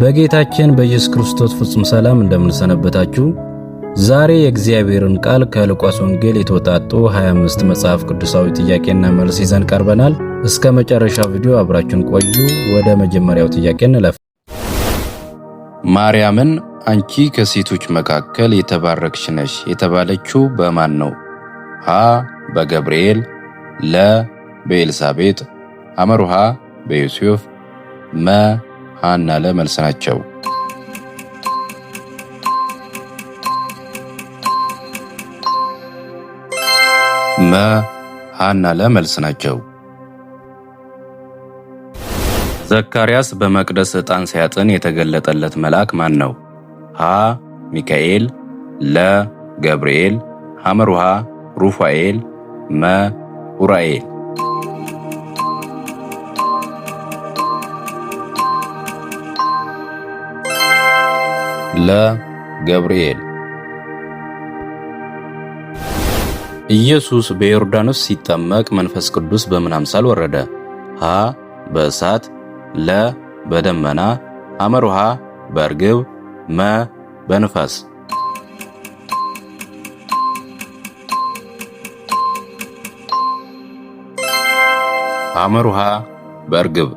በጌታችን በኢየሱስ ክርስቶስ ፍጹም ሰላም እንደምንሰነበታችሁ። ዛሬ የእግዚአብሔርን ቃል ከሉቃስ ወንጌል የተወጣጡ 25 መጽሐፍ ቅዱሳዊ ጥያቄና መልስ ይዘን ቀርበናል። እስከ መጨረሻው ቪዲዮ አብራችሁን ቆዩ። ወደ መጀመሪያው ጥያቄ እንለፍ። ማርያምን አንቺ ከሴቶች መካከል የተባረክሽ ነሽ የተባለችው በማን ነው? ሀ በገብርኤል፣ ለ በኤልሳቤጥ፣ ሐመሩሃ በዮሴፍ፣ መ ሐና ለመልስ ናቸው። መ ሐና ለመልስ ናቸው። ዘካርያስ በመቅደስ ዕጣን ሲያጥን የተገለጠለት መልአክ ማን ነው? ሀ ሚካኤል፣ ለ ገብርኤል፣ ሐመሩሃ ሩፋኤል፣ መ ኡራኤል። ለ ገብርኤል። ኢየሱስ በዮርዳኖስ ሲጠመቅ መንፈስ ቅዱስ በምን አምሳል ወረደ? ሀ በእሳት፣ ለ በደመና፣ ሐመሩሃ በርግብ፣ መ በንፋስ። ሐመሩሃ በርግብ።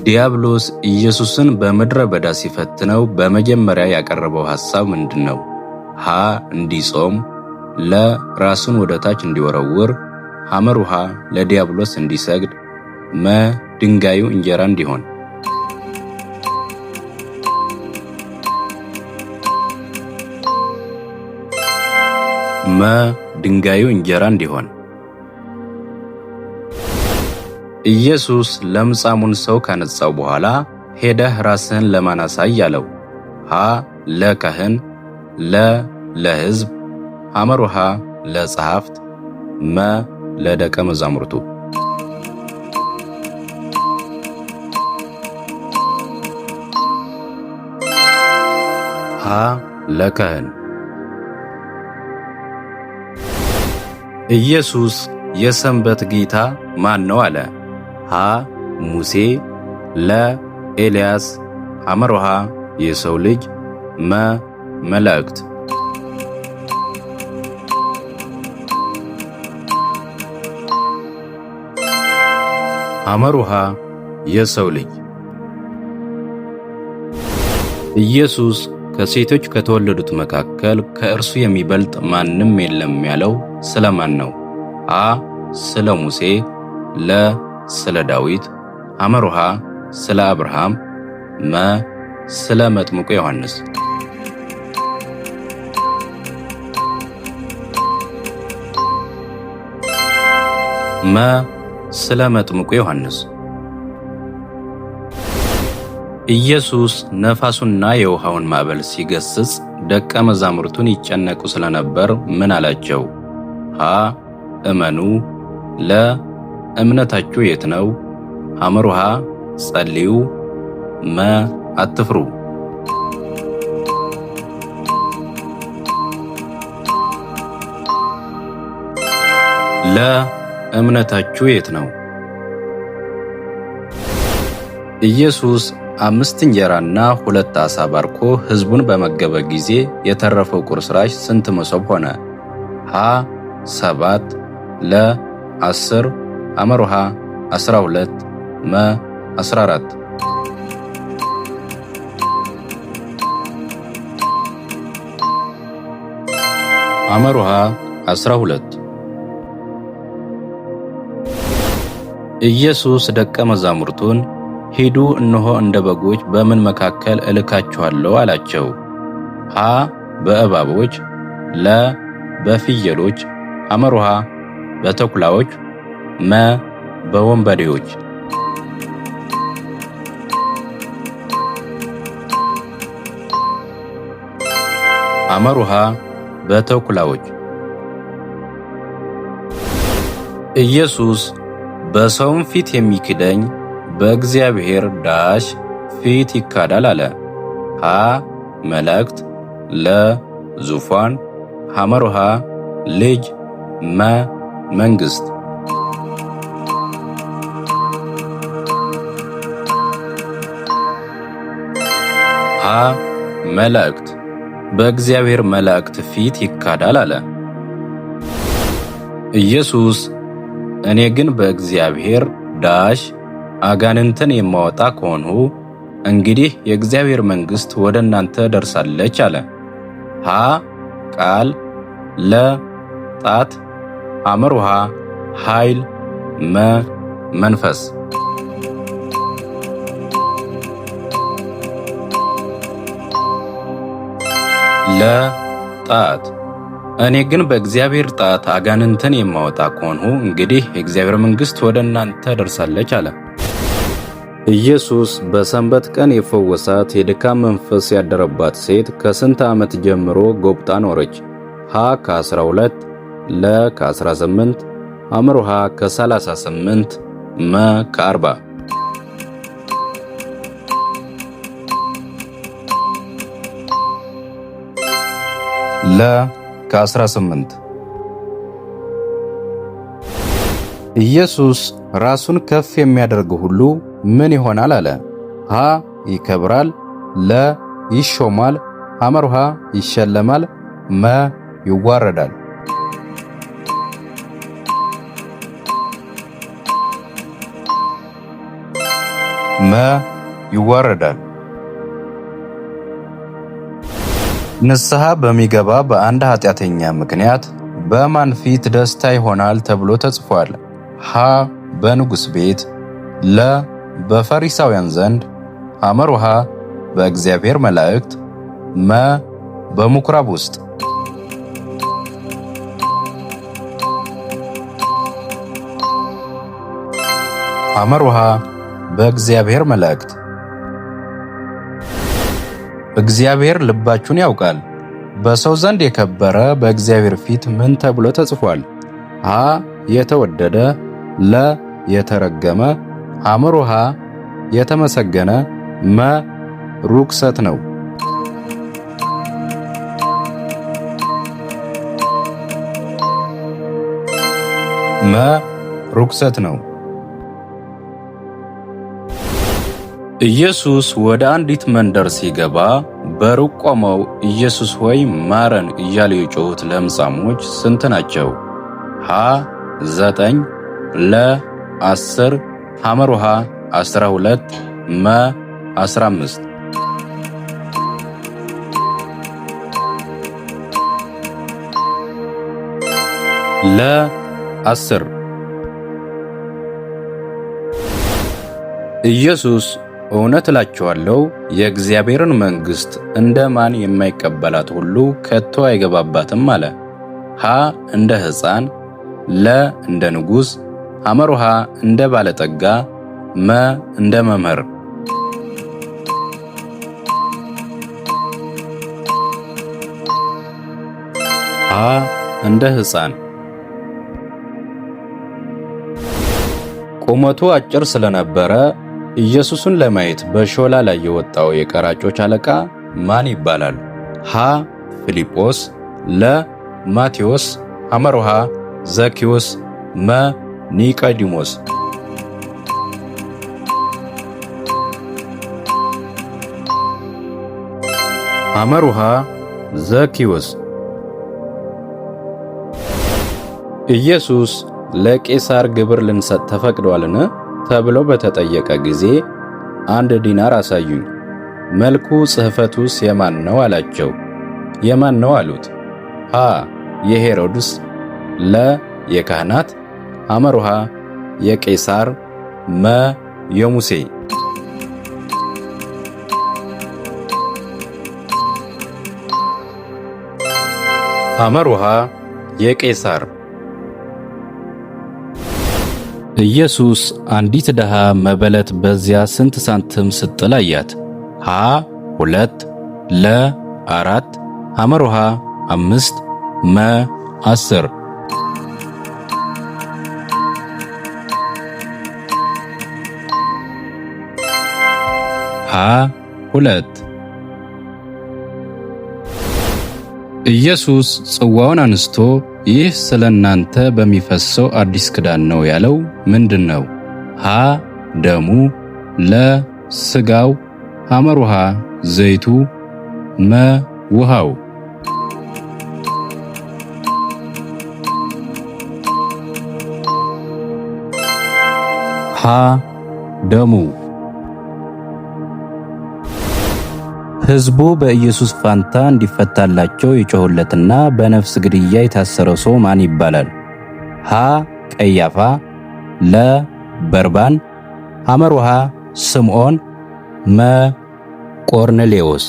ዲያብሎስ ኢየሱስን በምድረ በዳ ሲፈትነው በመጀመሪያ ያቀረበው ሐሳብ ምንድነው? ሀ እንዲጾም፣ ለ ራሱን ወደ ታች እንዲወረውር፣ ሐመሩሃ ለዲያብሎስ እንዲሰግድ፣ መ ድንጋዩ እንጀራ እንዲሆን። መ ድንጋዩ እንጀራ እንዲሆን። ኢየሱስ ለምጻሙን ሰው ካነጻው በኋላ ሄደህ ራስህን ለማን አሳይ አለው? ሀ ለካህን፣ ለ ለሕዝብ፣ ሐመሩሃ ለጸሐፍት፣ መ ለደቀ መዛሙርቱ። ሀ ለካህን። ኢየሱስ የሰንበት ጌታ ማን ነው አለ? ሀ ሙሴ፣ ለ ኤልያስ፣ ሐመሩሃ የሰው ልጅ፣ መ መላእክት። ሐመሩሃ የሰው ልጅ። ኢየሱስ ከሴቶች ከተወለዱት መካከል ከእርሱ የሚበልጥ ማንም የለም ያለው ስለማን ነው? ሀ ስለ ሙሴ፣ ለ ስለ ዳዊት፣ ሐመሩሃ ስለ አብርሃም፣ መ ስለ መጥምቁ ዮሐንስ። መ ስለ መጥምቁ ዮሐንስ። ኢየሱስ ነፋሱና የውሃውን ማዕበል ሲገስጽ ደቀ መዛሙርቱን ይጨነቁ ስለነበር ምን አላቸው? ሀ እመኑ፣ ለ እምነታችሁ የት ነው? ሐመሩሃ ጸልዩ፣ መ አትፍሩ። ለ እምነታችሁ የት ነው? ኢየሱስ 5 እንጀራና 2 ዓሣ ባርኮ ሕዝቡን በመገበ ጊዜ የተረፈው ቁርስራሽ ስንት መሶብ ሆነ? ሀ 7፣ ለ 10፣ ሐመሩሃ 12፣ መ 14። ሐመሩሃ 12። ኢየሱስ ደቀ መዛሙርቱን ሂዱ፣ እነሆ እንደ በጎች በምን መካከል እልካችኋለሁ አላቸው? ሀ በእባቦች፣ ለ በፍየሎች፣ ሐመሩሃ በተኩላዎች፣ መ በወንበዴዎች። ሐመሩሃ በተኩላዎች። ኢየሱስ በሰውም ፊት የሚክደኝ በእግዚአብሔር ዳሽ ፊት ይካዳል አለ። ሀ መላእክት፣ ለ ዙፋን፣ ሐመሩሃ ልጅ፣ መ መንግሥት። መላእክት በእግዚአብሔር መላእክት ፊት ይካዳል አለ። ኢየሱስ እኔ ግን በእግዚአብሔር አጋንንትን የማወጣ ከሆንሁ እንግዲህ የእግዚአብሔር መንግሥት ወደ እናንተ ደርሳለች አለ። ቃል፣ ጣት፣ ሐመሩሃ ኃይል፣ መንፈስ። ጣት እኔ ግን በእግዚአብሔር ጣት አጋንንትን የማወጣ ከሆንሁ እንግዲህ የእግዚአብሔር መንግሥት ወደ እናንተ ደርሳለች አለ። ኢየሱስ በሰንበት ቀን የፈወሳት የድካም መንፈስ ያደረባት ሴት ከስንት ዓመት ጀምሮ ጎብጣ ኖረች? ከ12 ከ18 ሐመሩሃ ከ38 ከ40 ከ18 ኢየሱስ ራሱን ከፍ የሚያደርግ ሁሉ ምን ይሆናል አለ። ይከብራል፣ ይሾማል፣ ሐመሩሃ ይሸለማል፣ ይዋረዳል። ይዋረዳል። ንስሐ በሚገባ በአንድ ኃጢአተኛ ምክንያት በማን ፊት ደስታ ይሆናል ተብሎ ተጽፏል? በንጉሥ ቤት፣ በፈሪሳውያን ዘንድ፣ ሐመሩሃ በእግዚአብሔር መላእክት፣ በምኵራብ ውስጥ። ሐመሩሃ በእግዚአብሔር መላእክት። እግዚአብሔር ልባችሁን ያውቃል። በሰው ዘንድ የከበረ በእግዚአብሔር ፊት ምን ተብሎ ተጽፏል? የተወደደ፣ የተረገመ፣ ሐመሩሃ የተመሰገነ፣ ርኵሰት ነው። ርኵሰት ነው። ኢየሱስ ወደ አንዲት መንደር ሲገባ በሩቅ ቆመው ኢየሱስ ሆይ ማረን እያሉ የጮኹት ለምጻሞች ስንት ናቸው? 9 10 ሐመሩሃ 12 15 10 ኢየሱስ እውነት እላችኋለሁ የእግዚአብሔርን መንግሥት እንደ ማን የማይቀበላት ሁሉ ከቶ አይገባባትም አለ። እንደ ሕፃን፣ እንደ ንጉሥ፣ ሐመሩሃ እንደ ባለጠጋ፣ እንደ መምህር። እንደ ሕፃን ቁመቱ አጭር ስለነበረ ኢየሱስን ለማየት በሾላ ላይ የወጣው የቀራጮች አለቃ ማን ይባላል? ፊልጶስ፣ ማቴዎስ፣ ሐመሩሃ ዘኪዮስ፣ ኒቆዲሞስ። ሐመሩሃ ዘኪዮስ። ኢየሱስ ለቄሳር ግብር ልንሰጥ ተፈቅዷልን ተብሎ በተጠየቀ ጊዜ 1 ዲናር አሳዩኝ፣ መልኩ ጽሕፈቱስ የማን ነው አላቸው። የማን ነው አሉት። የሄሮድስ፣ የካህናት፣ ሐመሩሃ የቄሳር፣ የሙሴ። ሐመሩሃ የቄሳር። ኢየሱስ አንዲት ድሃ መበለት በዚያ ስንት ሳንቲም ስትጥል አያት። 2 4 ሐመሩሃ 5 10 2 ኢየሱስ ጽዋውን አንስቶ ይህ ስለ እናንተ በሚፈሰው አዲስ ኪዳን ነው ያለው ምንድን ነው? ደሙ፣ ሥጋው፣ ሐመሩሃ ዘይቱ፣ መ ውሃው። ሀ ደሙ። ሕዝቡ በኢየሱስ ፋንታ እንዲፈታላቸው የጮሁለትና በነፍስ ግድያ የታሰረው ሰው ማን ይባላል? ሀ ቀያፋ፣ ለ በርባን፣ ሐመርሃ ስምዖን፣ መ ቆርኔሌዎስ።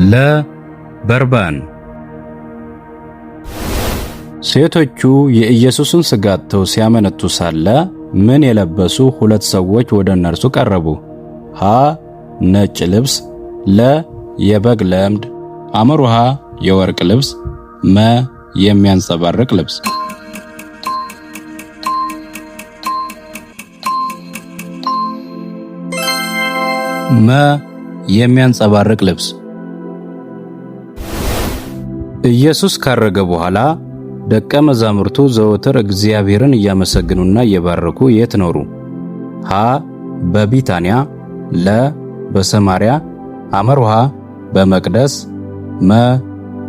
ለ በርባን። ሴቶቹ የኢየሱስን ሥጋ አጥተው ሲያመነቱ ሳለ ምን የለበሱ ሁለት ሰዎች ወደ እነርሱ ቀረቡ? ሀ ነጭ ልብስ፣ ለ የበግ ለምድ፣ ሐመርሃ የወርቅ ልብስ፣ መ የሚያንጸባርቅ ልብስ። መ የሚያንጸባርቅ ልብስ። ኢየሱስ ካረገ በኋላ ደቀ መዛሙርቱ ዘወትር እግዚአብሔርን እያመሰገኑና እየባረኩ የት ኖሩ? ሀ በቢታንያ፣ ለ በሰማርያ፣ ሐመርሃ በመቅደስ፣ መ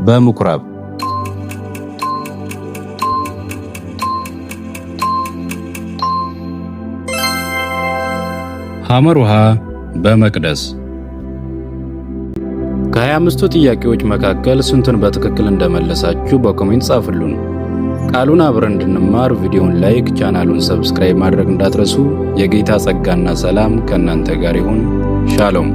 በምኩራብ። ሐመርሃ በመቅደስ። ከ25ቱ ጥያቄዎች መካከል ስንቱን በትክክል እንደመለሳችሁ በኮሜንት ጻፉልን። ቃሉን አብረን እንድንማር ቪዲዮውን ላይክ፣ ቻናሉን ሰብስክራይብ ማድረግ እንዳትረሱ። የጌታ ጸጋና ሰላም ከእናንተ ጋር ይሁን። ሻሎም